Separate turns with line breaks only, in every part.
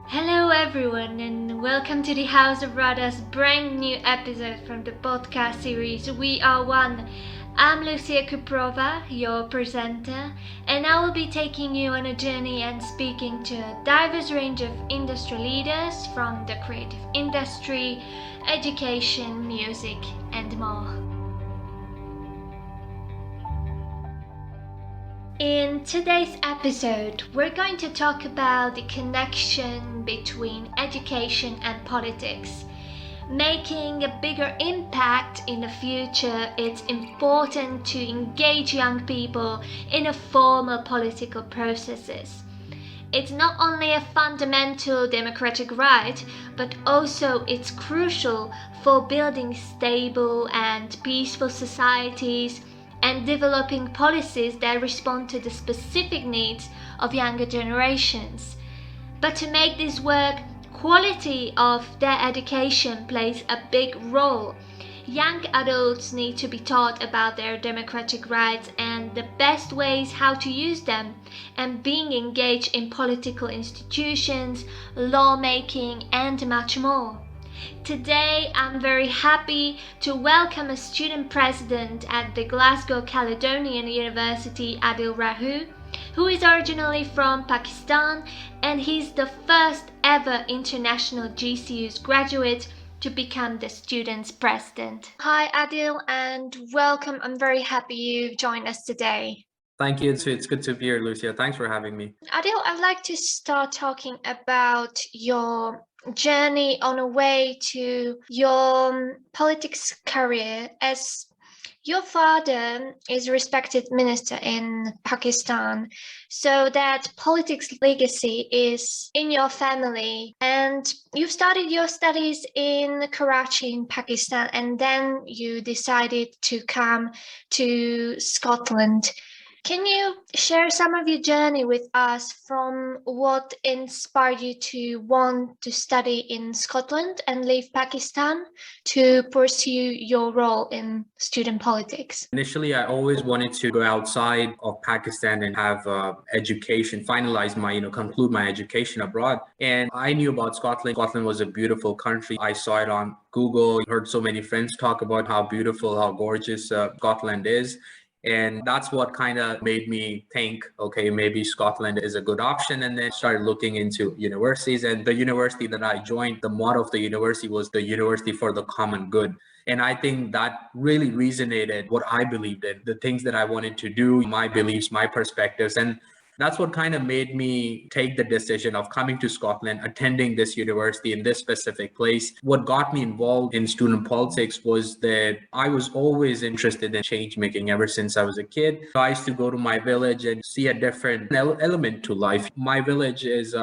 Hello, everyone, and welcome to the House of RADHA's brand new episode from the podcast series WE-R1. I'm Lucia Kuprova, your presenter, and I will be taking you on a journey and speaking to a diverse range of industry leaders from the creative industry, education, music, and more. In today's episode, we're going to talk about the connection between education and politics. Making a bigger impact in the future, it's important to engage young people in a formal political processes. It's not only a fundamental democratic right, but also it's crucial for building stable and peaceful societies and developing policies that respond to the specific needs of younger generations. But to make this work, quality of their education plays a big role. Young adults need to be taught about their democratic rights and the best ways how to use them, and being engaged in political institutions, lawmaking, and much more. Today, I'm very happy to welcome a student president at the Glasgow Caledonian University, Adil Rahoo, who is originally from Pakistan, and he's the first ever international GCU's graduate to become the student's president. Hi, Adil, and welcome. I'm very happy you've joined us today.
Thank you. It's good to be here, Lucia. Thanks for having me.
Adil, I'd like to start talking about your journey on a way to your politics career, as your father is a respected minister in Pakistan, so that politics legacy is in your family. And you've started your studies in Karachi in Pakistan, and then you decided to come to Scotland. Can you share some of your journey with us, from what inspired you to want to study in Scotland and leave Pakistan to pursue your role in student politics?
Initially, I always wanted to go outside of Pakistan and have education, finalize conclude my education abroad. And I knew about Scotland. Scotland was a beautiful country. I saw it on Google, heard so many friends talk about how beautiful, how gorgeous Scotland is. And that's what kind of made me think, okay, maybe Scotland is a good option. And then started looking into universities. And the university that I joined, the motto of the university was the University for the Common Good. And I think that really resonated what I believed in, the things that I wanted to do, my beliefs, my perspectives. And that's what kind of made me take the decision of coming to Scotland, attending this university in this specific place. What got me involved in student politics was that I was always interested in change making ever since I was a kid. I used to go to my village and see a different element to life. My village is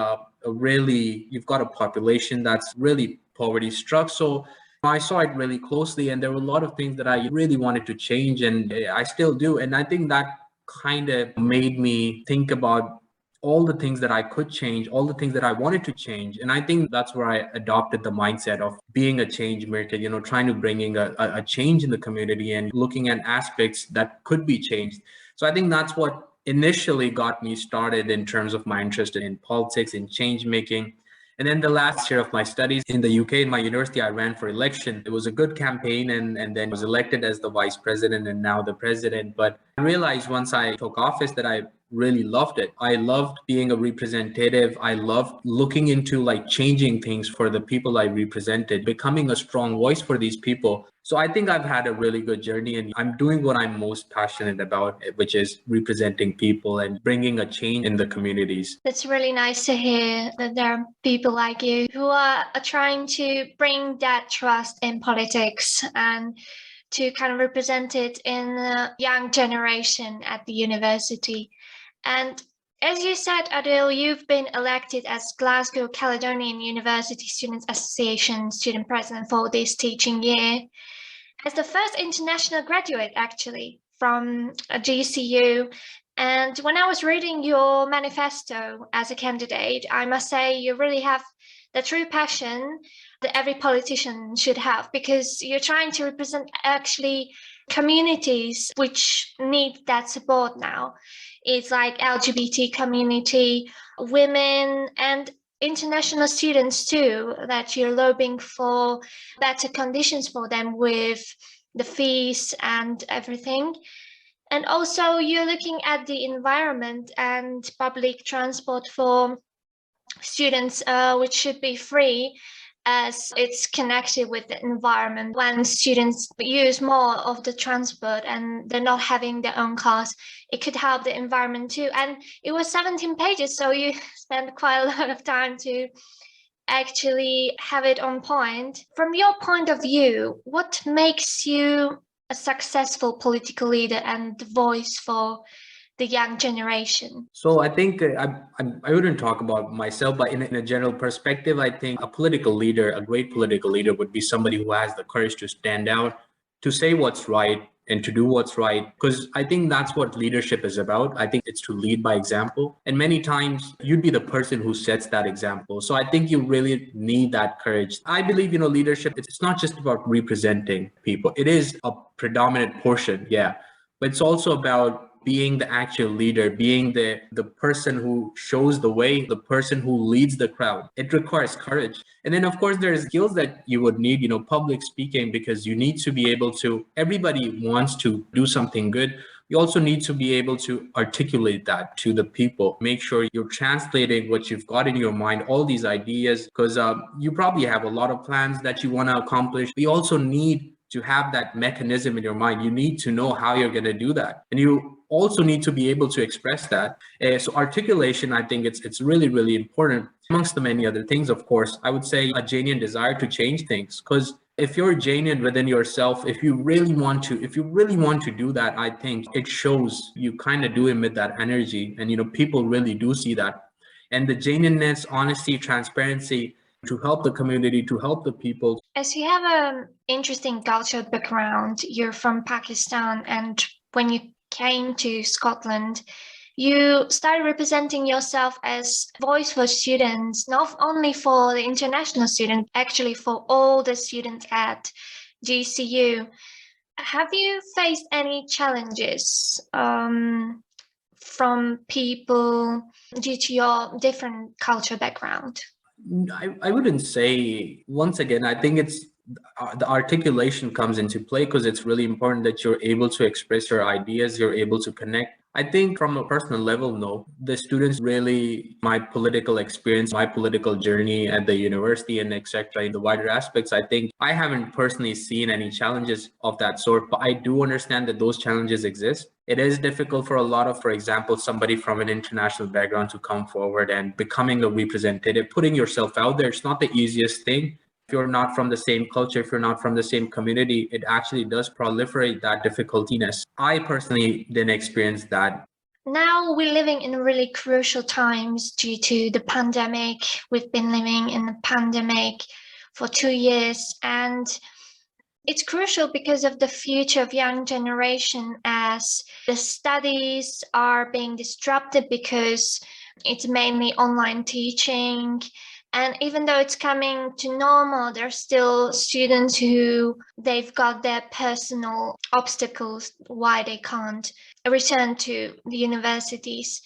you've got a population that's really poverty struck. So I saw it really closely, and there were a lot of things that I really wanted to change, and I still do. And I think that kind of made me think about all the things that I could change, all the things that I wanted to change. And I think that's where I adopted the mindset of being a change maker, trying to bringing a change in the community and looking at aspects that could be changed. So I think that's what initially got me started in terms of my interest in politics, in change making. And then the last year of my studies in the UK, in my university, I ran for election. It was a good campaign, and then was elected as the vice president and now the president. But I realized once I took office that I really loved it. I loved being a representative. I loved looking into like changing things for the people I represented, becoming a strong voice for these people. So I think I've had a really good journey, and I'm doing what I'm most passionate about, which is representing people and bringing a change in the communities.
It's really nice to hear that there are people like you who are trying to bring that trust in politics and to kind of represent it in the young generation at the university. And as you said, Adil, you've been elected as Glasgow Caledonian University Students Association student president for this teaching year, as the first international graduate, actually, from a GCU. And when I was reading your manifesto as a candidate, I must say you really have the true passion that every politician should have, because you're trying to represent actually communities which need that support now. It's like LGBT community, women, and international students too, that you're lobbying for better conditions for them with the fees and everything. And also you're looking at the environment and public transport for students, which should be free as it's connected with the environment. When students use more of the transport and they're not having their own cars, it could help the environment too. And it was 17 pages, so you spent quite a lot of time to actually have it on point. From your point of view, what makes you a successful political leader and the voice for the young generation?
So I think I wouldn't talk about myself, but in a general perspective, I think a political leader, a great political leader, would be somebody who has the courage to stand out, to say what's right, and to do what's right. Because I think that's what leadership is about. I think it's to lead by example. And many times you'd be the person who sets that example. So I think you really need that courage. I believe, leadership, it's not just about representing people. It is a predominant portion, yeah. But it's also about being the actual leader, being the person who shows the way, the person who leads the crowd. It requires courage. And then of course there's skills that you would need, public speaking, because you need to be able to, everybody wants to do something good. You also need to be able to articulate that to the people. Make sure you're translating what you've got in your mind, all these ideas, because you probably have a lot of plans that you want to accomplish. We also need to have that mechanism in your mind. You need to know how you're going to do that. And you also need to be able to express that. So articulation, I think it's really, really important. Amongst the many other things, of course, I would say a genuine desire to change things. Because if you're genuine within yourself, if you really want to do that, I think it shows. You kind of do emit that energy, and people really do see that. And the genuineness, honesty, transparency, to help the community, to help the people.
As you have an interesting cultural background, you're from Pakistan, and when you came to Scotland, you started representing yourself as voice for students, not only for the international students, actually for all the students at GCU. Have you faced any challenges from people due to your different cultural background?
I wouldn't say, once again, I think it's the articulation comes into play, because it's really important that you're able to express your ideas, you're able to connect. I think from a personal level, no. The students really, my political experience, my political journey at the university and etc. in the wider aspects, I think I haven't personally seen any challenges of that sort, but I do understand that those challenges exist. It is difficult for a lot of, for example, somebody from an international background to come forward and becoming a representative, putting yourself out there. It's not the easiest thing. If you're not from the same culture, if you're not from the same community, it actually does proliferate that difficultiness. I personally didn't experience that.
Now we're living in really crucial times due to the pandemic. We've been living in the pandemic for 2 years, and it's crucial because of the future of young generation, as the studies are being disrupted because it's mainly online teaching. And even though it's coming to normal, there's still students who they've got their personal obstacles why they can't return to the universities.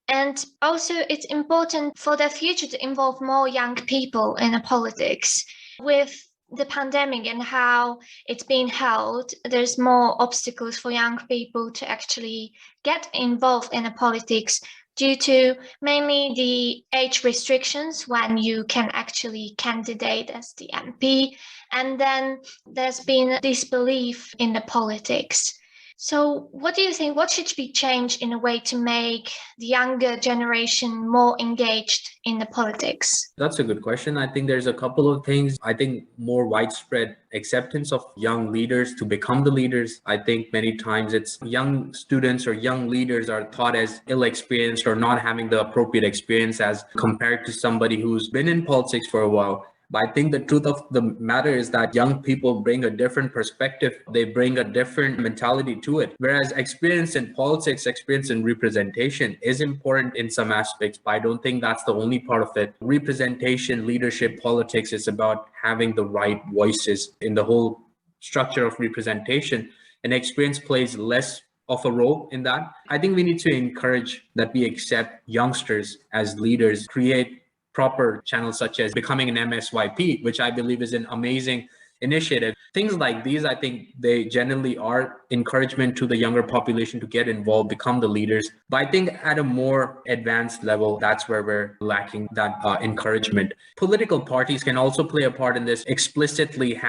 And also it's important for the future to involve more young people in the politics. With the pandemic and how it's being held, there's more obstacles for young people to actually get involved in the politics, due to mainly the age restrictions when you can actually candidate as the MP. And then there's been disbelief in the politics. So what do you think? What should be changed in a way to make the younger generation more engaged in the politics?
That's a good question. I think there's a couple of things. I think more widespread acceptance of young leaders to become the leaders. I think many times it's young students or young leaders are thought as ill-experienced or not having the appropriate experience as compared to somebody who's been in politics for a while. But I think the truth of the matter is that young people bring a different perspective. They bring a different mentality to it. Whereas experience in politics, experience in representation is important in some aspects, but I don't think that's the only part of it. Representation, leadership, politics is about having the right voices in the whole structure of representation. And experience plays less of a role in that. I think we need to encourage that we accept youngsters as leaders, create proper channels such as becoming an MSYP, which I believe is an amazing initiative. Things like these, I think they generally are encouragement to the younger population to get involved, become the leaders. But I think at a more advanced level, that's where we're lacking that encouragement. Political parties can also play a part in this, explicitly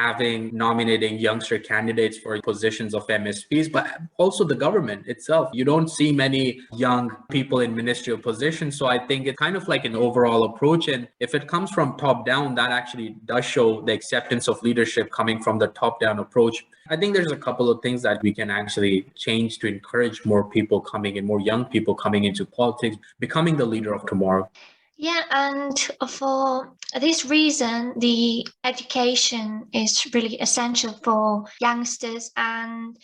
nominating youngster candidates for positions of MSPs, but also the government itself. You don't see many young people in ministerial positions. So I think it's kind of like an overall approach. And if it comes from top down, that actually does show the acceptance of leadership coming from the top-down approach. I think there's a couple of things that we can actually change to encourage more people coming in, more young people coming into politics, becoming the leader of tomorrow.
Yeah, and for this reason, the education is really essential for youngsters and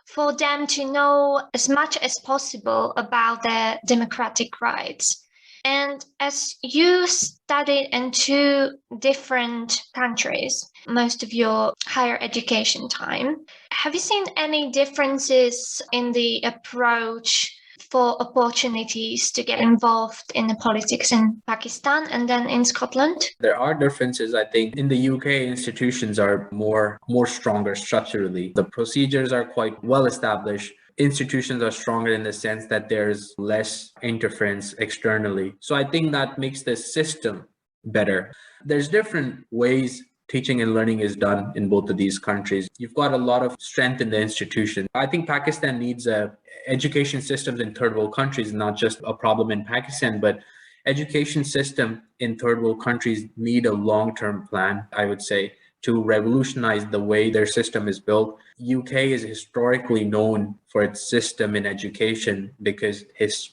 for them to know as much as possible about their democratic rights. And as you studied in two different countries, most of your higher education time, have you seen any differences in the approach for opportunities to get involved in the politics in Pakistan and then in Scotland?
There are differences. I think in the UK, institutions are more stronger structurally. The procedures are quite well established. Institutions are stronger in the sense that there's less interference externally. So I think that makes the system better. There's different ways teaching and learning is done in both of these countries. You've got a lot of strength in the institution. I think Pakistan needs education systems in third world countries, not just a problem in Pakistan, but education system in third world countries need a long-term plan, I would say, to revolutionize the way their system is built. UK is historically known for its system in education because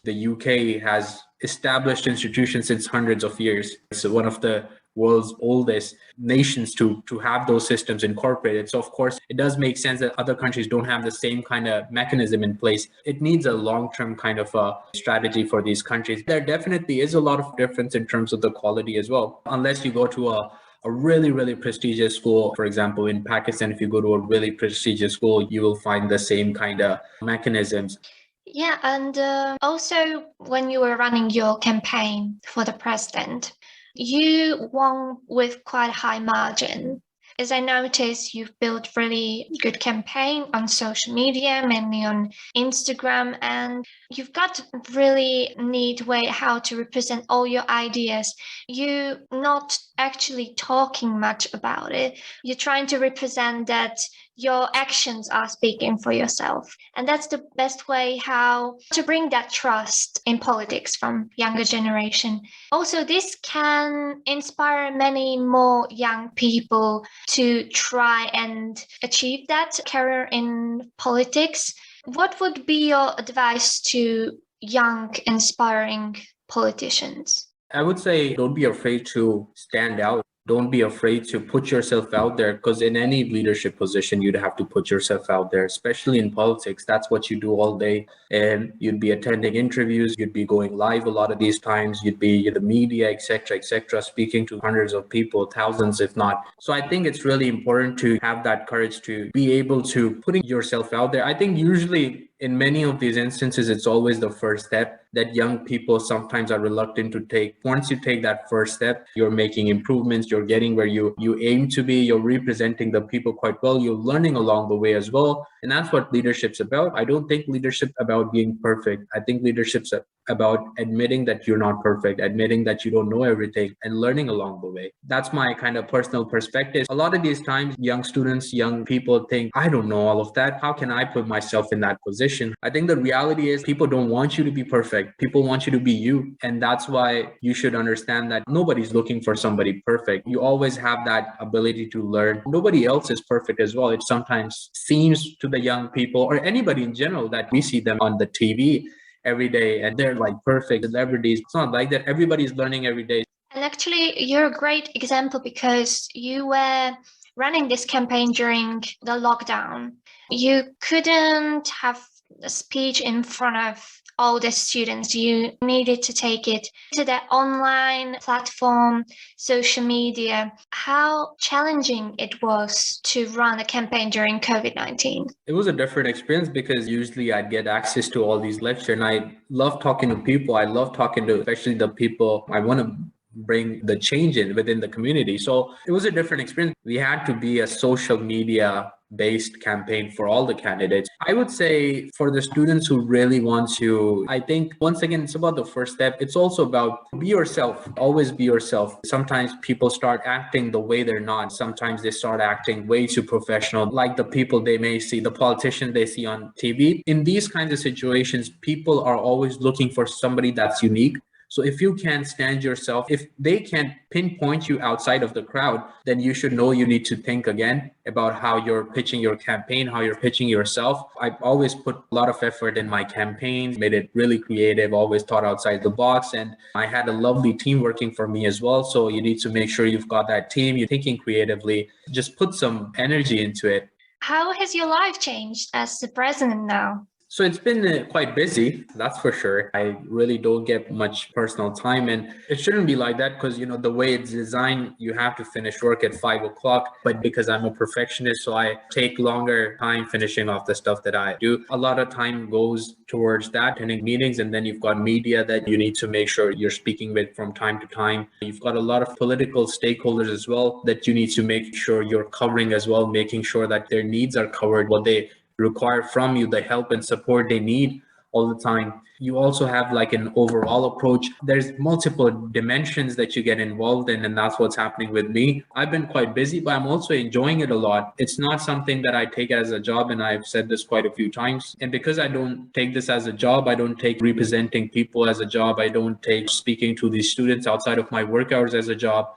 the UK has established institutions since hundreds of years. It's one of the world's oldest nations to have those systems incorporated. So of course, it does make sense that other countries don't have the same kind of mechanism in place. It needs a long-term kind of a strategy for these countries. There definitely is a lot of difference in terms of the quality as well. Unless you go to a really, really prestigious school, for example, in Pakistan, if you go to a really prestigious school, you will find the same kind of mechanisms.
Yeah, and also when you were running your campaign for the president, you won with quite a high margin. As I noticed, you've built really good campaign on social media, mainly on Instagram, and you've got really neat way how to represent all your ideas. You're not actually talking much about it. You're trying to represent that your actions are speaking for yourself. And that's the best way how to bring that trust in politics from younger generation. Also, this can inspire many more young people to try and achieve that career in politics. What would be your advice to young, inspiring politicians?
I would say don't be afraid to stand out. Don't be afraid to put yourself out there, because in any leadership position, you'd have to put yourself out there, especially in politics. That's what you do all day. And you'd be attending interviews, you'd be going live a lot of these times, you'd be in the media, etc., speaking to hundreds of people, thousands, if not. So I think it's really important to have that courage to be able to putting yourself out there. I think usually in many of these instances, it's always the first step that young people sometimes are reluctant to take. Once you take that first step, you're making improvements, you're getting where you aim to be, you're representing the people quite well, you're learning along the way as well. And that's what leadership's about. I don't think leadership's about being perfect. I think leadership's about admitting that you're not perfect, admitting that you don't know everything, and learning along the way. That's my kind of personal perspective. A lot of these times, young students, young people think, I don't know all of that. How can I put myself in that position? I think the reality is people don't want you to be perfect. People want you to be you. And that's why you should understand that nobody's looking for somebody perfect. You always have that ability to learn. Nobody else is perfect as well. It sometimes seems to the young people or anybody in general that we see them on the TV every day and they're like perfect celebrities. It's not like that. Everybody's learning every day.
And actually, you're a great example because you were running this campaign during the lockdown. You couldn't have a speech in front of all the students. You needed to take it to the online platform, social media. How challenging it was to run a campaign during COVID-19?
It was a different experience because usually I'd get access to all these lectures and I love talking to people. I love talking to especially the people I want to bring the change in within the community. So it was a different experience. We had to be a social media based campaign for all the candidates. I would say for the students who really want to, I think once again, it's about the first step. It's also about be yourself, always be yourself. Sometimes people start acting the way they're not. Sometimes they start acting way too professional, like the people they may see, the politicians they see on TV. In these kinds of situations, people are always looking for somebody that's unique. So if you can't stand yourself, if they can't pinpoint you outside of the crowd, then you should know you need to think again about how you're pitching your campaign, how you're pitching yourself. I've always put a lot of effort in my campaigns, made it really creative, always thought outside the box. And I had a lovely team working for me as well. So you need to make sure you've got that team, you're thinking creatively, just put some energy into it.
How has your life changed as the president now?
So it's been quite busy, that's for sure. I really don't get much personal time, and it shouldn't be like that because, the way it's designed, you have to finish work at 5 o'clock. But because I'm a perfectionist, so I take longer time finishing off the stuff that I do. A lot of time goes towards that, attending meetings, and then you've got media that you need to make sure you're speaking with from time to time. You've got a lot of political stakeholders as well that you need to make sure you're covering as well, making sure that their needs are covered, what they require from you, the help and support they need all the time. You also have like an overall approach. There's multiple dimensions that you get involved in, and that's what's happening with me. I've been quite busy, but I'm also enjoying it a lot. It's not something that I take as a job, and I've said this quite a few times. And because I don't take this as a job, I don't take representing people as a job, I don't take speaking to these students outside of my work hours as a job.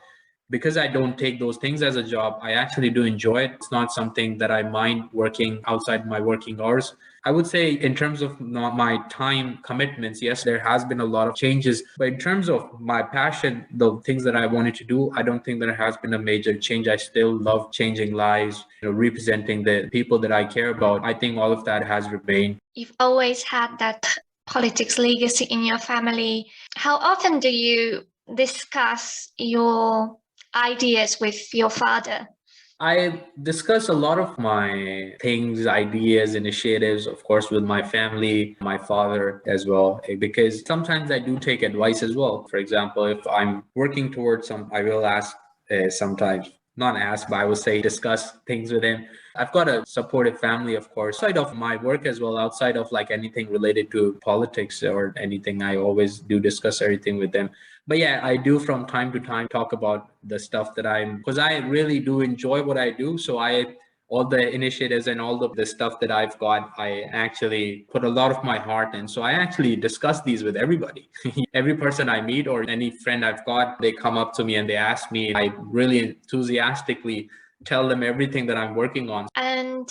Because I don't take those things as a job, I actually do enjoy it. It's not something that I mind working outside my working hours. I would say in terms of not my time commitments, yes, there has been a lot of changes. But in terms of my passion, the things that I wanted to do, I don't think there has been a major change. I still love changing lives, representing the people that I care about. I think all of that has remained.
You've always had that politics legacy in your family. How often do you discuss your ideas with your father?
I discuss a lot of my things, ideas, initiatives, of course, with my family, my father as well, because sometimes I do take advice as well. For example, if I'm working towards I will ask sometimes, not ask, but I will say discuss things with him. I've got a supportive family, of course, outside of my work as well, outside of like anything related to politics or anything. I always do discuss everything with them. But yeah, I do from time to time talk about the stuff that because I really do enjoy what I do. So all the initiatives and all the stuff that I've got, I actually put a lot of my heart in. So I actually discuss these with everybody. Every person I meet or any friend I've got, they come up to me and they ask me. I really enthusiastically tell them everything that I'm working on.
And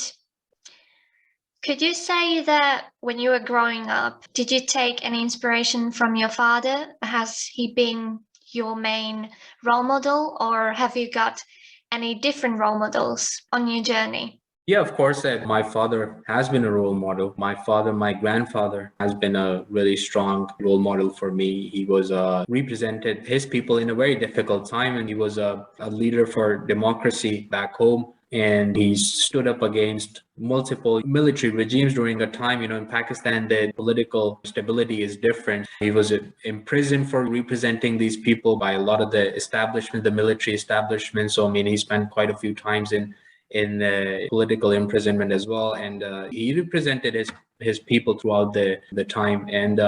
could you say that when you were growing up, did you take any inspiration from your father? Has he been your main role model, or have you got any different role models on your journey?
Yeah, of course, my father has been a role model. My grandfather has been a really strong role model for me. He was represented his people in a very difficult time, and he was a leader for democracy back home. And he stood up against multiple military regimes during a time, in Pakistan, the political stability is different. He was imprisoned for representing these people by a lot of the establishment, the military establishment. So, I mean, he spent quite a few times in political imprisonment as well, and he represented his people throughout the time, and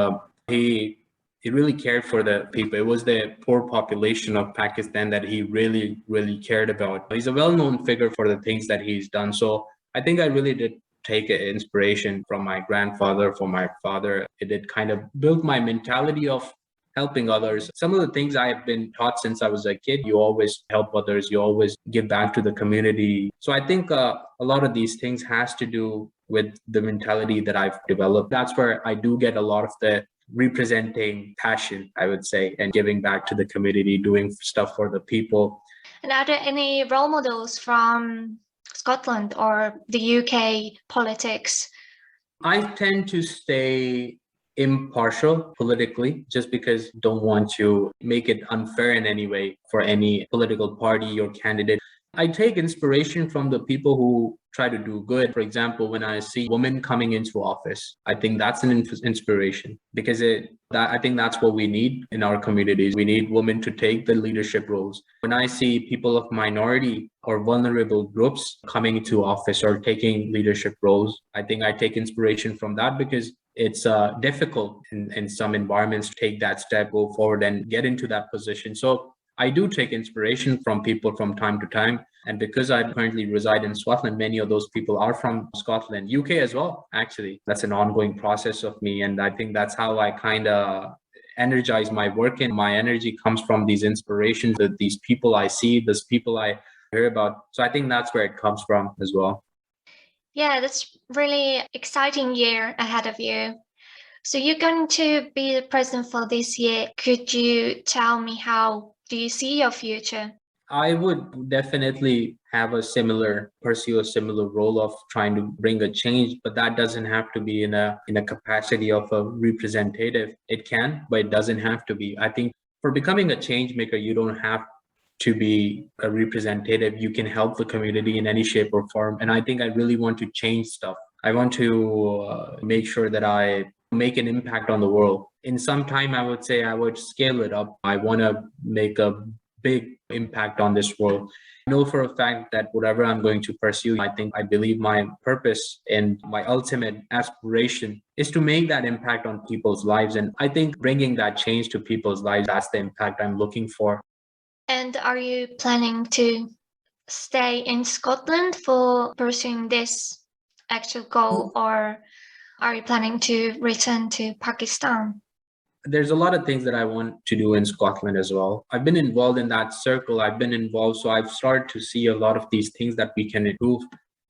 he really cared for the people. It was the poor population of Pakistan that he really cared about. He's a well-known figure for the things that he's done. So I think I really did take inspiration from my grandfather, from my father. It did kind of build my mentality of helping others. Some of the things I have been taught since I was a kid, you always help others, you always give back to the community. So I think a lot of these things has to do with the mentality that I've developed. That's where I do get a lot of the representing passion, I would say, and giving back to the community, doing stuff for the people.
And are there any role models from Scotland or the UK politics?
I tend to stay impartial politically, just because don't want to make it unfair in any way for any political party or candidate. I take inspiration from the people who try to do good. For example, when I see women coming into office, I think that's an inspiration because I think that's what we need in our communities. We need women to take the leadership roles. When I see people of minority or vulnerable groups coming into office or taking leadership roles, I think I take inspiration from that because it's difficult in some environments to take that step, go forward and get into that position. So I do take inspiration from people from time to time. And because I currently reside in Scotland, many of those people are from Scotland, UK as well, actually. That's an ongoing process of me. And I think that's how I kind of energize my work, and my energy comes from these inspirations that these people I see, these people I hear about. So I think that's where it comes from as well.
Yeah, that's really exciting year ahead of you. So you're going to be the president for this year. Could you tell me how do you see your future?
I would definitely pursue a similar role of trying to bring a change, but that doesn't have to be in a capacity of a representative. It can, but it doesn't have to be. I think for becoming a change maker, you don't have to be a representative. You can help the community in any shape or form. And I think I really want to change stuff. I want to make sure that I make an impact on the world. In some time, I would say I would scale it up. I want to make a big impact on this world. I know for a fact that whatever I'm going to pursue, I believe my purpose and my ultimate aspiration is to make that impact on people's lives. And I think bringing that change to people's lives, that's the impact I'm looking for.
And are you planning to stay in Scotland for pursuing this actual goal, or are you planning to return to Pakistan?
There's a lot of things that I want to do in Scotland as well. I've been involved in that circle. I've been involved. So I've started to see a lot of these things that we can improve.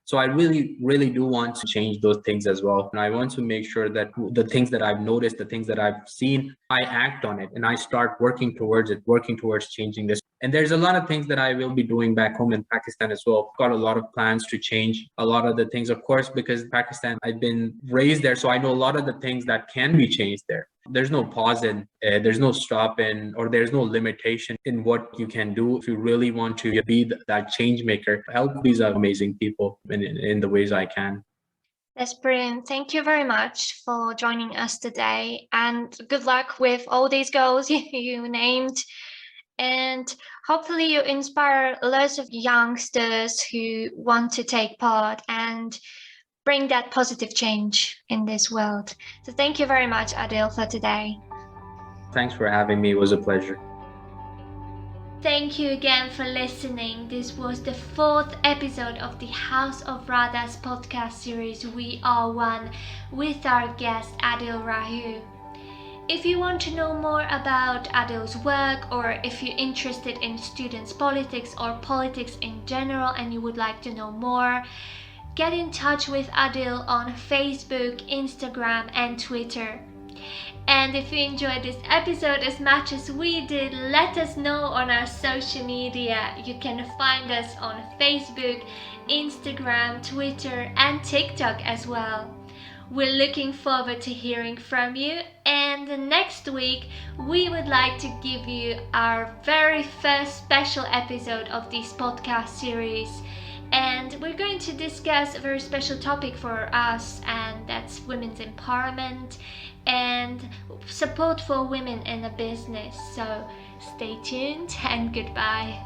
So I really, really do want to change those things as well. And I want to make sure that the things that I've noticed, the things that I've seen, I act on it and I start working towards it, working towards changing this. And there's a lot of things that I will be doing back home in Pakistan as well. Got a lot of plans to change a lot of the things, of course, because Pakistan, I've been raised there. So I know a lot of the things that can be changed there. There's no pause in, there's no stop in, or there's no limitation in what you can do if you really want to be that change maker. Help these amazing people in the ways I can.
That's brilliant. Thank you very much for joining us today, and good luck with all these goals you named. And hopefully, you inspire lots of youngsters who want to take part and bring that positive change in this world. So, thank you very much, Adil, for today.
Thanks for having me. It was a pleasure.
Thank you again for listening. This was the 4th episode of the House of RADHA's podcast series WE-R1 with our guest Adil Rahoo. If you want to know more about Adil's work, or if you're interested in students' politics or politics in general and you would like to know more, get in touch with Adil on Facebook, Instagram and Twitter. And if you enjoyed this episode as much as we did, let us know on our social media. You can find us on Facebook, Instagram, Twitter and TikTok as well. We're looking forward to hearing from you, and next week we would like to give you our very first special episode of this podcast series. And we're going to discuss a very special topic for us, and that's women's empowerment and support for women in a business. So stay tuned and goodbye.